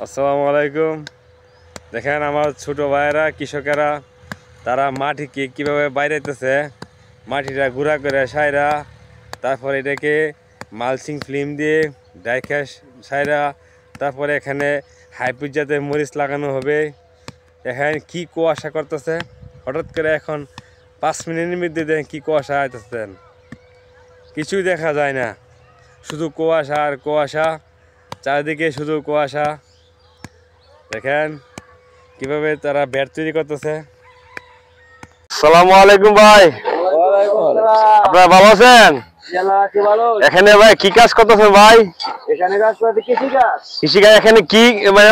আসসালামু আলাইকুম। দেখেন আমার ছোট ভাইয়েরা কৃষকেরা তারা মাটিকে কীভাবে বাইরেতেছে, মাটিটা গুঁড়া করে সাইরা তারপরে এটাকে মালচিং ফিল্ম দিয়ে ডাইখা সাইরা তারপরে এখানে হাইব্রিড জাতের মরিচ লাগানো হবে। এখানে কি কুয়াশা করতেছে, হঠাৎ করে এখন 5 মিনিটের মধ্যে দেখেন কি কুয়াশা আইতেছেন, কিছুই দেখা যায় না, শুধু কুয়াশা আর কুয়াশা, চারিদিকে শুধু কুয়াশা। দেখেন কিভাবে তারা ব্যাট তৈরি করতেছে। আসসালামু আলাইকুম ভাই, আপনারা ভালো আছেন? এখানে ভাই কি কাজ করতেছেন ভাই? এখানে কাজ করতে কৃষি কাজ। এখানে কি মানে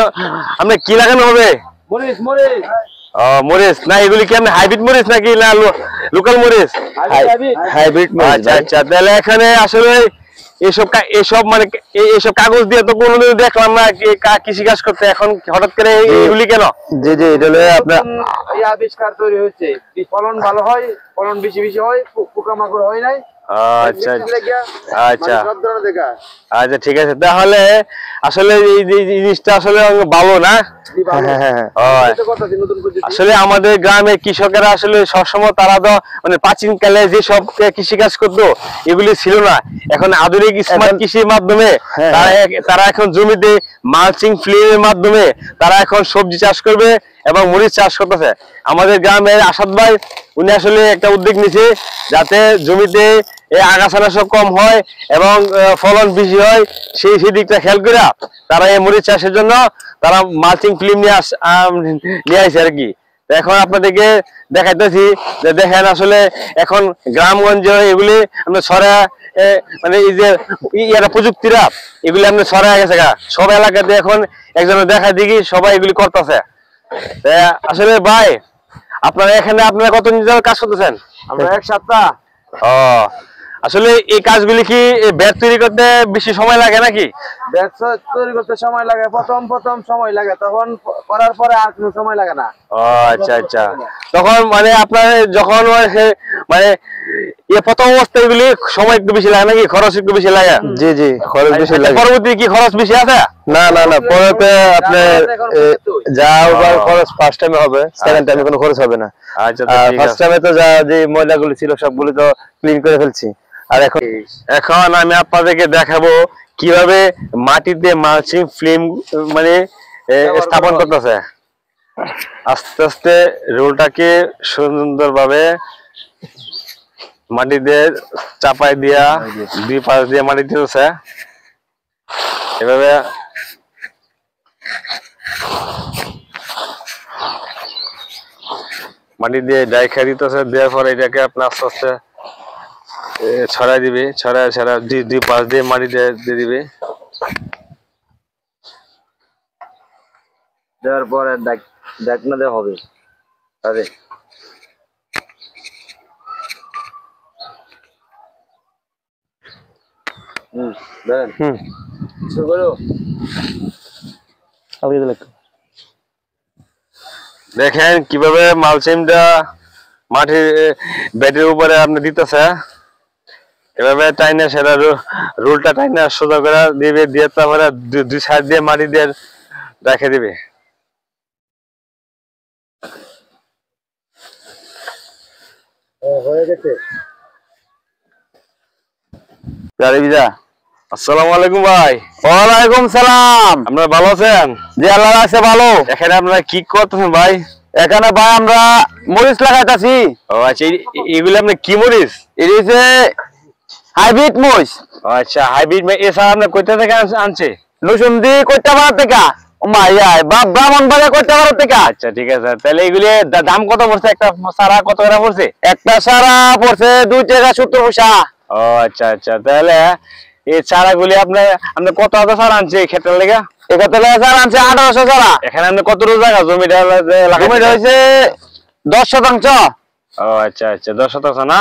আপনি কি লাগানো হবে? মরিচ মরিচ না, এগুলি কি আপনি হাইব্রিড মরিচ নাকি না লোকাল মরিচ? হাইব্রিড আচ্ছা আচ্ছা, তাহলে এখানে আসলে এসব মানে এইসব কাগজ দিয়ে তো কোনোদিন দেখলাম না কৃষি কাজ করতে, এখন হঠাৎ করে এগুলি কেন? জি জি, এটা হলো আপনার এই আবিষ্কার তৈরি হচ্ছে, ফলন ভালো হয়, ফলন বেশি বেশি হয়, পোকামাকড় হয় নাই। আচ্ছা আচ্ছা আচ্ছা, ঠিক আছে। তাহলে আসলে এই জিনিসটা আসলে ভালো না। আসলে আমাদের গ্রামের কৃষকেরা আসলে সবসময় তারা তো মানে প্রাচীনকালে যে সব কৃষিকাজ করতো এগুলি ছিল না। এখন আধুনিক স্মার্ট কৃষির মাধ্যমে তারা এখন জমিতে মালচিং ফিল্মের মাধ্যমে তারা এখন সবজি চাষ করবে এবং মরিচ চাষ করতেছে। আমাদের গ্রামের আসাদ ভাই উনি আসলে একটা উদ্যোগ নিয়েছে যাতে জমিতে আগাছা সব কম হয় এবং ফলন বেশি হয়, সেই দিকটা খেয়াল করে তারা এই মরিচ চাষের জন্য তারা মালচিং ফিল্ম নিয়ে আসে আর কি। এখন আপনাদেরকে দেখাইতেছি যে দেখেন আসলে এখন গ্রামগঞ্জে এগুলি আমরা ছড়া মানে এই যে প্রযুক্তিরা এগুলি আপনি ছড়া গেছে সব এলাকাতে, এখন একজনের দেখা দেখি সবাই এগুলি করতেছে। আসলে ভাই আপনারা এখানে কতদিন কাজ করতেছেন? আমরা 1 সপ্তাহ। আসলে এই কাজগুলি কি ব্যাট তৈরি করতে বেশি সময় লাগে নাকি? ব্যাট তৈরি করতে সময় লাগে, প্রথম সময় লাগে, তখন করার পরে আর কোনো সময় লাগে না। আচ্ছা আচ্ছা, তখন মানে আপনার যখন মানে প্রথম অবস্থায় এগুলি সময় একটু বেশি লাগে নাকি, খরচ একটু বেশি লাগে? জি জি, খরচ বেশি লাগে। পরবর্তী কি খরচ বেশি আছে? না না না, পরেতে আপনার যা ওভার খরচ ফার্স্ট টাইমে হবে, সেকেন্ড টাইমে কোনো খরচ হবে না। আচ্ছা, ফার্স্ট টাইমে তো যা যে ময়লাগুলো ছিল সবগুলো তো ক্লিন করে ফেলছি। আর এখন আমি আপনাদেরকে দেখাবো কিভাবে মাটিতে মালচিং ফিল্ম মানে স্থাপন করতেছে। আস্তে আস্তে রোলটাকে সুন্দরভাবে মাটি দিয়ে চাপাই দিয়া দুই পাশ দিয়ে মাটি দিতেছে এভাবে। মাটি দিয়ে ডাইখা দিতেছে, দেওয়ার পরে এটাকে আপনার আস্তে আস্তে ছড়াই দিবে, ছড়াই দুই পাশ দিয়ে মাটি দিয়ে দিবে। দেওয়ার পরে দেখনা দেওয়া হবে। আরে দেখেন কিভাবে মালচিংটা মাটির বেডের উপরে আপনি দিতেছে, এভাবে টাইনা সেটা রোলটা টাইনা সোজা করে দিবে, দিয়ে তারপরে দুই সাইড দিয়ে মাটি দিয়ে রেখে দিবে। হয়ে গেছে। আসসালামু আলাইকুম ভাই। ওয়ালাইকুম সালাম। আপনারা ভালো আছেন? জি আল্লাহ আছে ভালো। এখানে আপনারা কি করতেছেন ভাই? এখানে ভাই আমরা মরিচ লাগাইতাছি। ও আচ্ছা, এগুলো আপনি কি মরিচ? এটা হচ্ছে হাইব্রিড মরিচ। আচ্ছা, হাইব্রিড এছাড়া আপনার কোথা থেকে আনছে? নসুন্দি কইটাপাড়া থেকে, ব্রাহ্মণবাড়িয়া কইটাপাড়া থেকে। আচ্ছা ঠিক আছে, তাহলে এগুলি দাম কত পড়ছে? একটা সারা কত করে পড়ছে? একটা সারা পড়ছে 2 টাকা 70 পয়সা। ও আচ্ছা আচ্ছা, তাহলে এই চারাগুলি আপনার কত হাজার চারা আনছে এই ক্ষেত্রে লেগে? এক্ষেত্রে চারা আনছে 1800 চারা। এখানে আপনি কতটুকু জায়গা জমিটা হয়েছে 10 শতাংশ। ও আচ্ছা আচ্ছা, 10 শতাংশ না?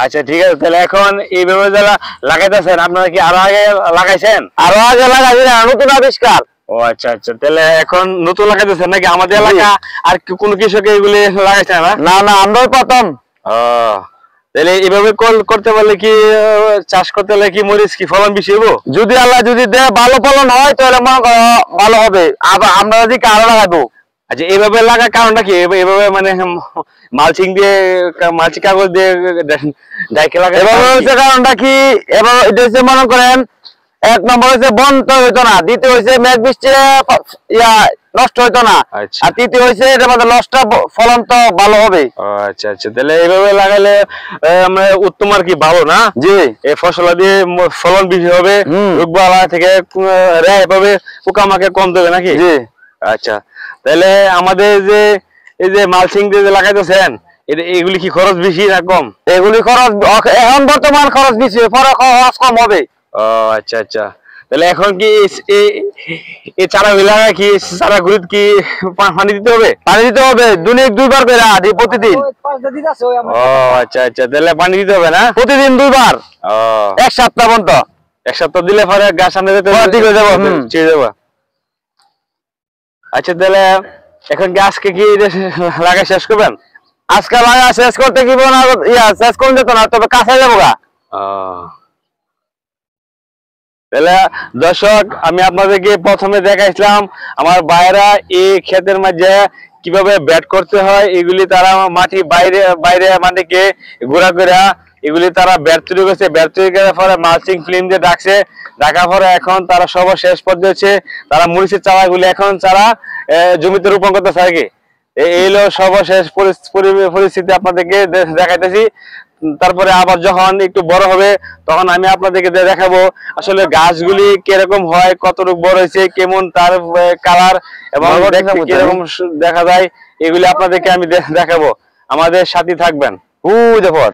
আচ্ছা ঠিক আছে, তাহলে এখন এইভাবে যারা লাগাইতেছেন আপনারা কি আরো আগে লাগাইছেন? আরো আগে লাগাইছি না, নতুন আবিষ্কার। ও আচ্ছা আচ্ছা, তাহলে এখন নতুন লাগাইতেছেন নাকি? আমাদের এলাকা আর কোন কৃষক এগুলি লাগাইছে না? না না, আমরাই প্রথম। ও তাহলে এইভাবে করতে পারলে কি চাষ করতে পারলে কি মরিচ কি ফলন বেশি হবো? যদি আল্লাহ যদি দেয় ভালো ফলন হয় তাহলে মনে করো ভালো হবে, আবার আমরা যদি কারো লাগাবো। আচ্ছা, এইভাবে লাগার কারণটা কি? এভাবে মানে মালচিং দিয়ে, মালচিং কাগজ দিয়ে ডাইকে লাগা, এভাবে হচ্ছে কারণটা কি? এবার এটা হচ্ছে মনে করেন এক নম্বর হচ্ছে বন তো হইতো না, দ্বিতীয় হচ্ছে মেঘ বৃষ্টি নষ্ট হইতো না, আর তৃতীয় হচ্ছে এটার মধ্যে নষ্ট ফলন তো ভালো হবে। আচ্ছা আচ্ছা, তাহলে এইভাবে লাগাইলে আমরা উত্তম আর কি, ভালো না? জি, এই ফসল দিয়ে ফলন বেশি হবে, রোগবালা থেকে রেহাই পাবে, পোকামাকড় কম দেবে নাকি? জি। আচ্ছা, তাহলে আমাদের যে এই যে মালচিং দিয়ে লাগাইতেছেন, এগুলি কি খরচ বেশি না কম? এগুলি খরচ এখন বর্তমান খরচ বেশি, পরে খরচ কম হবে। ও আচ্ছা আচ্ছা, তাহলে এখন কি এই চারা লাগায় কি চারা গুলিত কি পানি দিতে হবে? পানি দিতে হবে, দৈনিক 2 বার করে দিই প্রতিদিন। ও আচ্ছা আচ্ছা, তাহলে পানি দিতে হবে না প্রতিদিন 2 বার। ও, 1 সপ্তাহ পর্যন্ত। 1 সপ্তাহ দিলে পরে গাছ সামনে যেতে ঠিক হয়ে যাবো, চেয়ে যাবো। আচ্ছা, তাহলে এখন কি আজকে কি লাগা শেষ করবেন? আজকে লাগা শেষ করতে কি না, শেষ করতে যেত না, তবে কাছে যাবো গা। তাহলে দর্শক, আমি আপনাদেরকে প্রথমে দেখাইছিলাম আমার ভাইরা এই ক্ষেতের মাঝে কিভাবে ব্যাট করতে হয়, এগুলি তারা মাটি বাইরে বাইরে মাটিকে ঘোরা করে এগুলি তারা ব্যাট তৈরি করছে, ব্যাট তৈরি করার পরে মালচিং ফিল্ম দিয়ে ডাকছে, ডাকার পরে এখন তারা সর্বশেষ পর্যায়ে হচ্ছে তারা মরিচের চারাগুলি এখন তারা জমিতে রোপণ করতেছে আর কি। এই হলো সর্বশেষ পরিস্থিতি আপনাদেরকে দেখাইতেছি। তারপরে আবার যখন একটু বড় হবে তখন আমি আপনাদেরকে দেখাবো আসলে গাছগুলি কিরকম হয়, কতটুকু বড় হয়েছে, কেমন তার কালার এবং কিরকম দেখা যায়, এগুলি আপনাদেরকে আমি দেখাবো। আমাদের সাথে থাকবেন। দেখো।